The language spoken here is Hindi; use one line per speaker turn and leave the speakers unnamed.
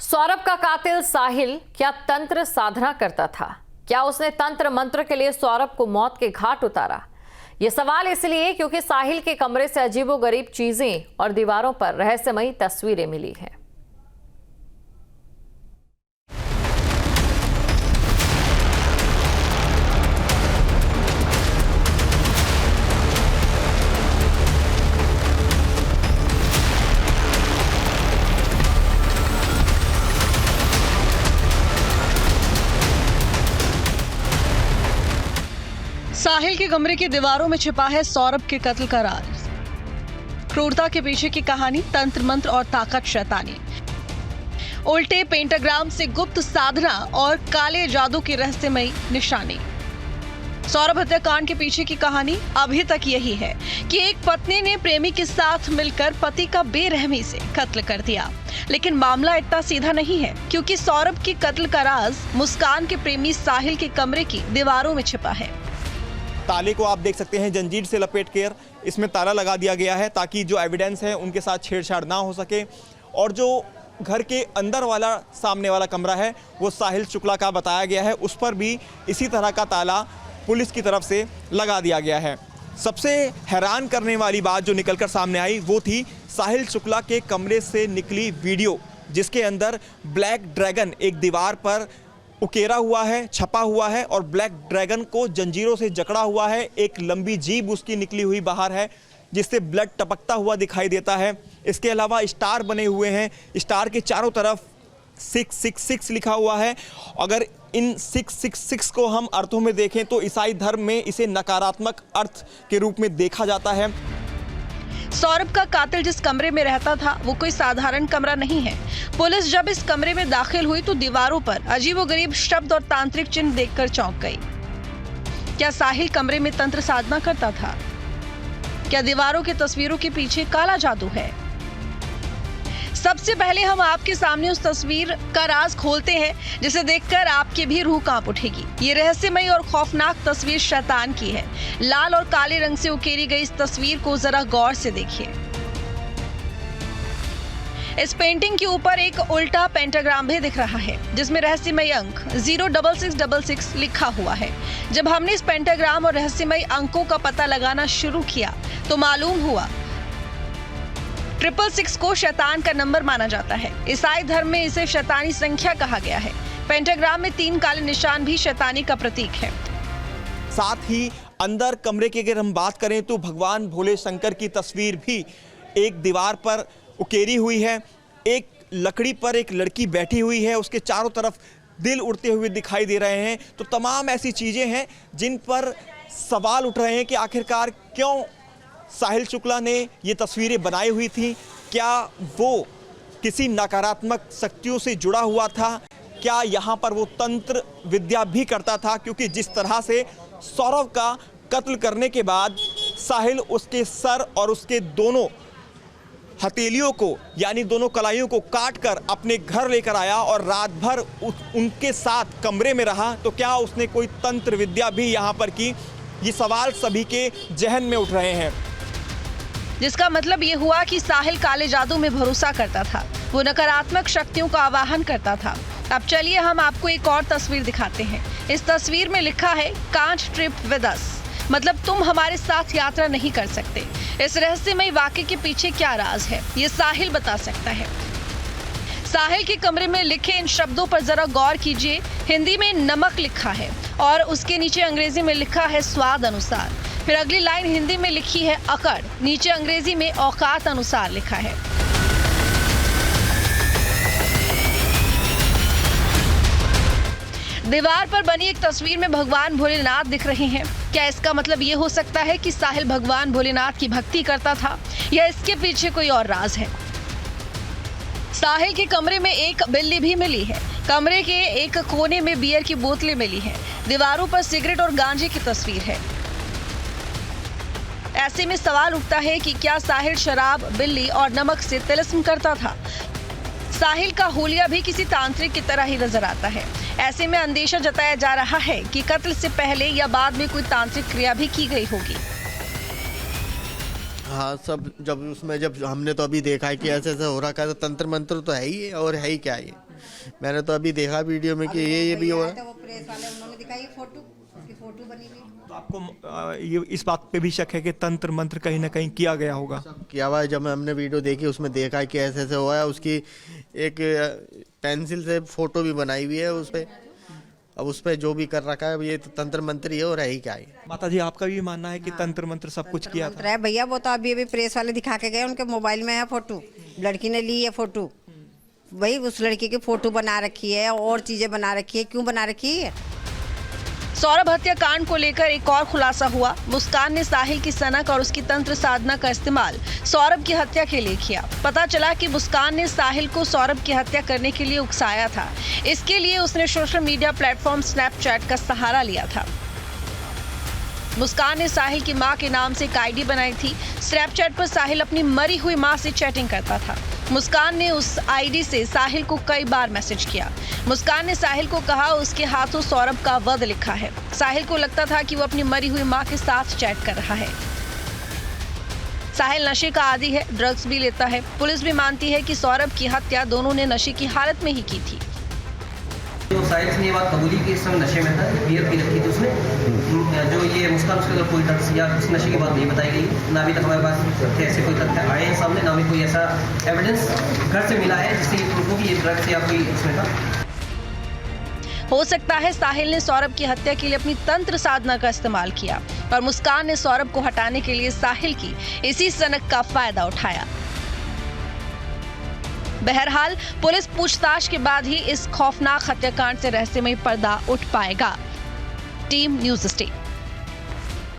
सौरभ का कातिल साहिल क्या तंत्र साधना करता था? क्या उसने तंत्र मंत्र के लिए सौरभ को मौत के घाट उतारा? ये सवाल इसलिए क्योंकि साहिल के कमरे से अजीबोगरीब चीजें और दीवारों पर रहस्यमयी तस्वीरें मिली हैं।
साहिल के कमरे की दीवारों में छिपा है सौरभ के कत्ल का राज। क्रूरता के पीछे की कहानी, तंत्र मंत्र और ताकत शैतानी, उल्टे पेंटाग्राम से गुप्त साधना और काले जादू की रहस्यमयी निशानी। सौरभ हत्याकांड के पीछे की कहानी अभी तक यही है कि एक पत्नी ने प्रेमी के साथ मिलकर पति का बेरहमी से कत्ल कर दिया। लेकिन मामला इतना सीधा नहीं है, क्योंकि सौरभ के कत्ल का राज मुस्कान के प्रेमी साहिल के कमरे की दीवारों में छिपा है।
ताले को आप देख सकते हैं जंजीर से लपेट कर इसमें ताला लगा दिया गया है ताकि जो एविडेंस है उनके साथ छेड़छाड़ ना हो सके। और जो घर के अंदर वाला सामने वाला कमरा है वो साहिल शुक्ला का बताया गया है, उस पर भी इसी तरह का ताला पुलिस की तरफ से लगा दिया गया है। सबसे हैरान करने वाली बात जो निकलकर सामने आई वो थी साहिल शुक्ला के कमरे से निकली वीडियो, जिसके अंदर ब्लैक ड्रैगन एक दीवार पर उकेरा हुआ है, छपा हुआ है और ब्लैक ड्रैगन को जंजीरों से जकड़ा हुआ है। एक लंबी जीभ उसकी निकली हुई बाहर है जिससे ब्लड टपकता हुआ दिखाई देता है। इसके अलावा स्टार बने हुए हैं, स्टार के चारों तरफ 666 लिखा हुआ है। अगर इन 666 को हम अर्थों में देखें तो ईसाई धर्म में इसे नकारात्मक अर्थ के रूप में देखा जाता है।
सौरभ का कातिल जिस कमरे में रहता था वो कोई साधारण कमरा नहीं है। पुलिस जब इस कमरे में दाखिल हुई तो दीवारों पर अजीबोगरीब शब्द और तांत्रिक चिन्ह देखकर चौंक गई। क्या साहिल कमरे में तंत्र साधना करता था? क्या दीवारों की तस्वीरों के पीछे काला जादू है? सबसे पहले हम आपके सामने उस तस्वीर का राज खोलते हैं जिसे देखकर आपकी भी रूह कांप उठेगी। ये रहस्यमयी और खौफनाक तस्वीर शैतान की है। लाल और काले रंग से उकेरी गई इस तस्वीर को जरा गौर से देखिए। इस पेंटिंग के ऊपर एक उल्टा पेंटाग्राम भी दिख रहा है जिसमें रहस्यमयी अंक 06666 लिखा हुआ है। जब हमने इस पेंटाग्राम और रहस्यमयी अंकों का पता लगाना शुरू किया तो मालूम हुआ 666 को शैतान का नंबर माना जाता है। ईसाई धर्म में इसे शैतानी संख्या कहा गया है। पेंटाग्राम में 3 काले निशान भी शैतानी का प्रतीक है।
साथ ही अंदर कमरे की अगर हम बात करें तो भगवान भोले शंकर की तस्वीर भी एक दीवार पर उकेरी हुई है। एक लकड़ी पर एक लड़की बैठी हुई है, उसके चारों तरफ दिल उड़ते हुए दिखाई दे रहे हैं। तो तमाम ऐसी चीज़ें हैं जिन पर सवाल उठ रहे हैं कि आखिरकार क्यों साहिल शुक्ला ने ये तस्वीरें बनाई हुई थी। क्या वो किसी नकारात्मक शक्तियों से जुड़ा हुआ था? क्या यहाँ पर वो तंत्र विद्या भी करता था? क्योंकि जिस तरह से सौरभ का कत्ल करने के बाद साहिल उसके सर और उसके दोनों हथेलियों को यानी दोनों कलाइयों को काट कर अपने घर लेकर आया और रात भर उनके साथ कमरे में रहा, तो क्या उसने कोई तंत्र विद्या भी यहाँ पर की? ये सवाल सभी के जहन में उठ रहे हैं।
जिसका मतलब ये हुआ कि साहिल काले जादू में भरोसा करता था, वो नकारात्मक शक्तियों का आवाहन करता था। अब चलिए हम आपको एक और तस्वीर दिखाते हैं। इस तस्वीर में लिखा है कांट ट्रिप विद अस, मतलब तुम हमारे साथ यात्रा नहीं कर सकते। इस रहस्यमय वाक्य के पीछे क्या राज है ये साहिल बता सकता है। साहिल के कमरे में लिखे इन शब्दों पर जरा गौर कीजिए। हिंदी में नमक लिखा है और उसके नीचे अंग्रेजी में लिखा है स्वाद अनुसार। फिर अगली लाइन हिंदी में लिखी है अकड़, नीचे अंग्रेजी में औकात अनुसार लिखा है। दीवार पर बनी एक तस्वीर में भगवान भोलेनाथ दिख रहे हैं। क्या इसका मतलब ये हो सकता है कि साहिल भगवान भोलेनाथ की भक्ति करता था या इसके पीछे कोई और राज है? साहिल के कमरे में एक बिल्ली भी मिली है। कमरे के एक कोने में बियर की बोतलें मिली हैं। दीवारों पर सिगरेट और गांजे की तस्वीर है। ऐसे में सवाल उठता है कि क्या साहिल शराब, बिल्ली और नमक से तिलिस्म करता था? साहिल का हुलिया भी किसी तांत्रिक की तरह ही नजर आता है। ऐसे में अंदेशा जताया जा रहा है कि कत्ल से पहले या बाद में कोई तांत्रिक क्रिया भी की गई होगी।
हाँ, सब जब हमने तो अभी देखा है कि ऐसे ऐसे हो रखा है, तो तंत्र मंत्र तो है ही है, और है ही क्या ये। मैंने तो अभी देखा वीडियो में कि ये भी हुआ है।
वो प्रेस वाले उन्होंने दिखाई फोटो, उसकी फोटो बनी हुई।
तो आपको ये इस बात पे भी शक है कि तंत्र मंत्र कहीं ना कहीं किया गया होगा?
किया हुआ है। जब हमने वीडियो देखी उसमें देखा कि ऐसे ऐसे हुआ है, उसकी एक पेंसिल से फोटो भी बनाई हुई है उस पर। अब उस पर जो भी कर रखा है ये तो तंत्र मंत्र ही है और है ही क्या है।
माता जी, आपका भी मानना है कि तंत्र मंत्र सब कुछ किया था?
है भैया, वो तो अभी प्रेस वाले दिखा के गए, उनके मोबाइल में है फोटो, लड़की ने ली है फोटो, वही उस लड़की की फोटो बना रखी है और चीजें बना रखी है। क्यों बना रखी है?
सौरभ हत्याकांड को लेकर एक और खुलासा हुआ। मुस्कान ने साहिल की सनक और उसकी तंत्र साधना का इस्तेमाल सौरभ की हत्या के लिए किया। पता चला कि मुस्कान ने साहिल को सौरभ की हत्या करने के लिए उकसाया था। इसके लिए उसने सोशल मीडिया प्लेटफॉर्म स्नैपचैट का सहारा लिया था। मुस्कान ने साहिल की मां के नाम से एक आईडी बनाई थी। स्नैपचैट पर साहिल अपनी मरी हुई मां से चैटिंग करता था। मुस्कान ने उस आईडी से साहिल को कई बार मैसेज किया। मुस्कान ने साहिल को कहा उसके हाथों सौरभ का वध लिखा है। साहिल को लगता था कि वो अपनी मरी हुई मां के साथ चैट कर रहा है। साहिल नशे का आदी है, ड्रग्स भी लेता है। पुलिस भी मानती है कि सौरभ की हत्या दोनों ने नशे की हालत में ही की थी।
तो साहिल ने ये बात कबूली की इस समय नशे में था, बियर पी रखी थी उसने। जो ये मुस्कान उसके अंदर कोई ड्रग्स या उस नशे की बात नहीं बताई गई। ना अभी तक हमारे पास ऐसे कोई तथ्य आए हैं सामने, ना भी कोई ऐसा एविडेंस घर से मिला है जिससे प्रूफ कि ये ड्रग्स या कोई उसमें था।
हो सकता है साहिल ने सौरभ की हत्या के लिए अपनी तंत्र साधना का इस्तेमाल किया और मुस्कान ने सौरभ को हटाने के लिए साहिल की इसी सनक का फायदा उठाया। बहरहाल पुलिस पूछताछ के बाद ही इस खौफनाक हत्याकांड से रहस्यमय पर्दा उठ पाएगा। Team news state.